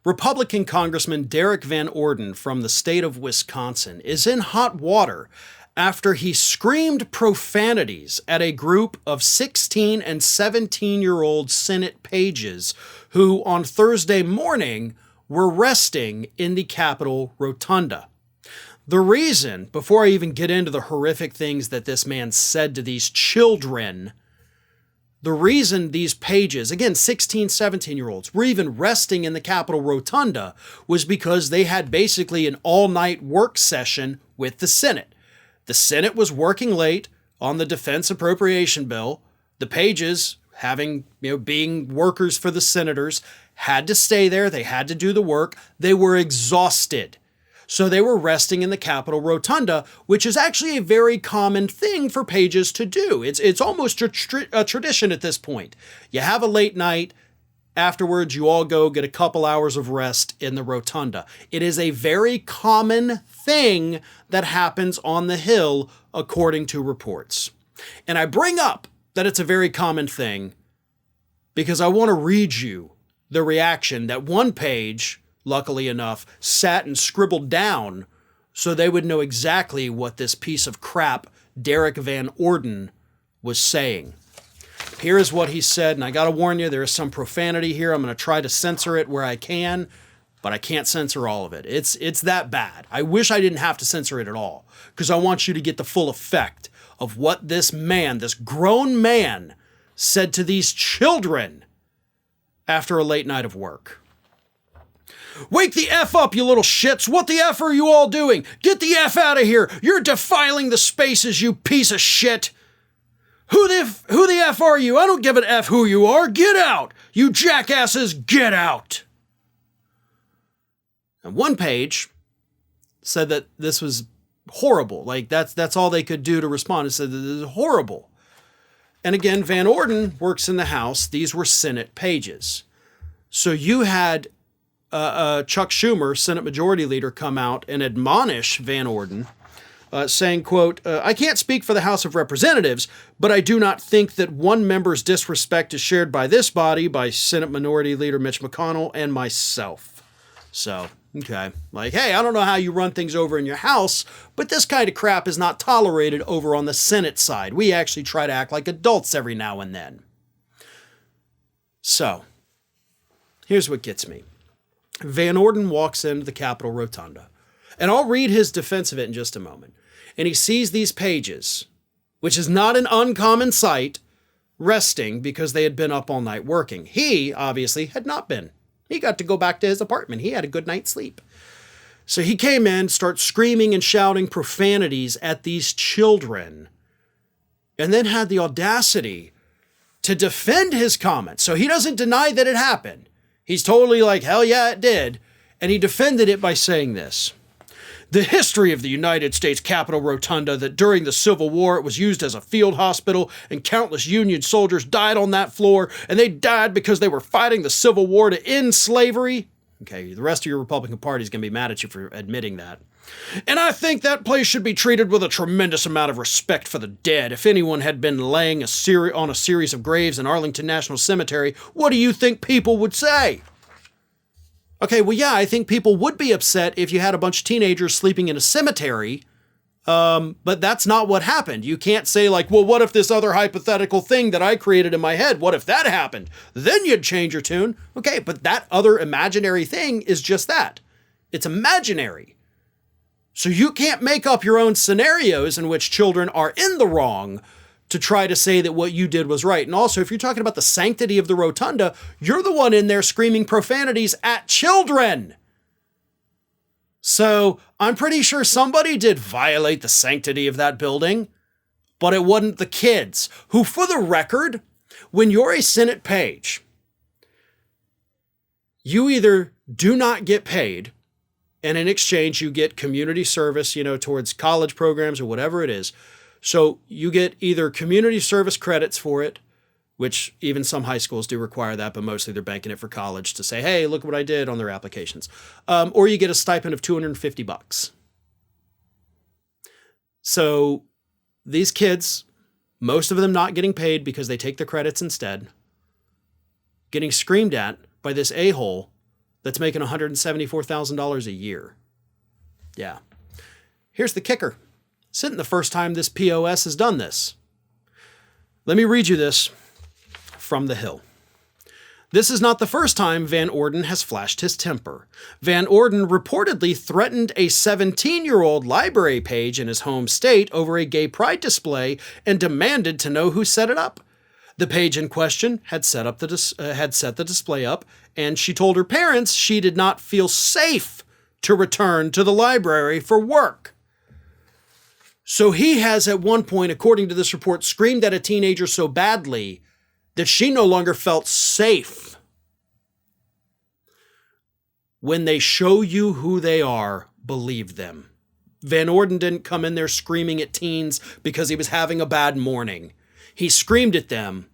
Republican Congressman Derek Van Orden from the state of Wisconsin is in hot water after he screamed profanities at a group of 16 and 17-year-old Senate pages who on Thursday morning were resting in the Capitol Rotunda. The reason, before I even get into the horrific things that this man said to these children, the reason these pages, again, 16, 17-year-olds, were even resting in the Capitol Rotunda was because they had basically an all-night work session with the Senate. The Senate was working late on the defense appropriation bill. The pages, being workers for the senators, had to stay there. They had to do the work. They were exhausted. So they were resting in the Capitol Rotunda, which is actually a very common thing for pages to do. It's almost a tradition at this point. You have a late night. Afterwards, you all go get a couple hours of rest in the Rotunda. It is a very common thing that happens on the Hill, according to reports. And I bring up that it's a very common thing because I want to read you the reaction that one page, luckily enough, sat and scribbled down so they would know exactly what this piece of crap, Derek Van Orden, was saying. Here is what he said, and I got to warn you, there is some profanity here. I'm going to try to censor it where I can, but I can't censor all of it. It's that bad. I wish I didn't have to censor it at all, because I want you to get the full effect of what this man, this grown man, said to these children after a late night of work. Wake the F up, you little shits. What the F are you all doing? Get the F out of here. You're defiling the spaces, you piece of shit. Who the F are you? I don't give an F who you are. Get out. You jackasses, get out. And one page said that this was horrible. Like that's all they could do to respond. It said that this is horrible. And again, Van Orden works in the House. These were Senate pages. So you had Chuck Schumer, Senate Majority Leader, come out and admonish Van Orden, saying, quote, I can't speak for the House of Representatives, but I do not think that one member's disrespect is shared by this body, by Senate Minority Leader Mitch McConnell, and myself. So, okay. Like, hey, I don't know how you run things over in your House, but this kind of crap is not tolerated over on the Senate side. We actually try to act like adults every now and then. So, here's what gets me. Van Orden walks into the Capitol Rotunda, and I'll read his defense of it in just a moment. And he sees these pages, which is not an uncommon sight, resting because they had been up all night working. He, obviously, had not been. He got to go back to his apartment. He had a good night's sleep. So he came in, starts screaming and shouting profanities at these children, and then had the audacity to defend his comments. So he doesn't deny that it happened. He's totally like, hell yeah, it did. And he defended it by saying this. The history of the United States Capitol Rotunda, that during the Civil War it was used as a field hospital and countless Union soldiers died on that floor, and they died because they were fighting the Civil War to end slavery. Okay, the rest of your Republican Party is going to be mad at you for admitting that. And I think that place should be treated with a tremendous amount of respect for the dead. If anyone had been laying on a series of graves in Arlington National Cemetery, what do you think people would say? Okay, well, yeah, I think people would be upset if you had a bunch of teenagers sleeping in a cemetery, but that's not what happened. You can't say like, well, what if this other hypothetical thing that I created in my head, what if that happened? Then you'd change your tune. Okay, but that other imaginary thing is just that. It's imaginary. So you can't make up your own scenarios in which children are in the wrong to try to say that what you did was right. And also, if you're talking about the sanctity of the Rotunda, you're the one in there screaming profanities at children. So I'm pretty sure somebody did violate the sanctity of that building, but it wasn't the kids, who, for the record, when you're a Senate page, you either do not get paid, and in exchange you get community service, towards college programs or whatever it is. So you get either community service credits for it, which even some high schools do require that, but mostly they're banking it for college to say, hey, look what I did on their applications. Or you get a stipend of $250. So these kids, most of them not getting paid because they take the credits instead, getting screamed at by this a-hole that's making $174,000 a year. Yeah. Here's the kicker. This isn't the first time this POS has done this. Let me read you this from the Hill. This is not the first time Van Orden has flashed his temper. Van Orden reportedly threatened a 17-year-old library page in his home state over a gay pride display and demanded to know who set it up. The page in question had set the display up, and she told her parents she did not feel safe to return to the library for work. So he has at one point, according to this report, screamed at a teenager so badly that she no longer felt safe. When they show you who they are, believe them. Van Orden didn't come in there screaming at teens because he was having a bad morning. He screamed at them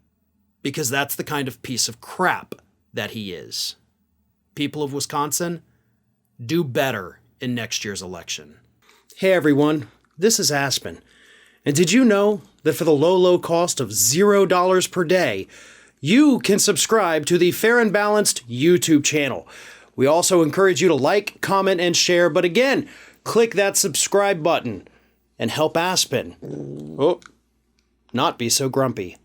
because that's the kind of piece of crap that he is. People of Wisconsin, do better in next year's election. Hey everyone, this is Aspen. And did you know that for the low cost of $0 per day, you can subscribe to the Fair and Balanced YouTube channel? We also encourage you to like, comment, and share. But again, click that subscribe button and help Aspen not be so grumpy.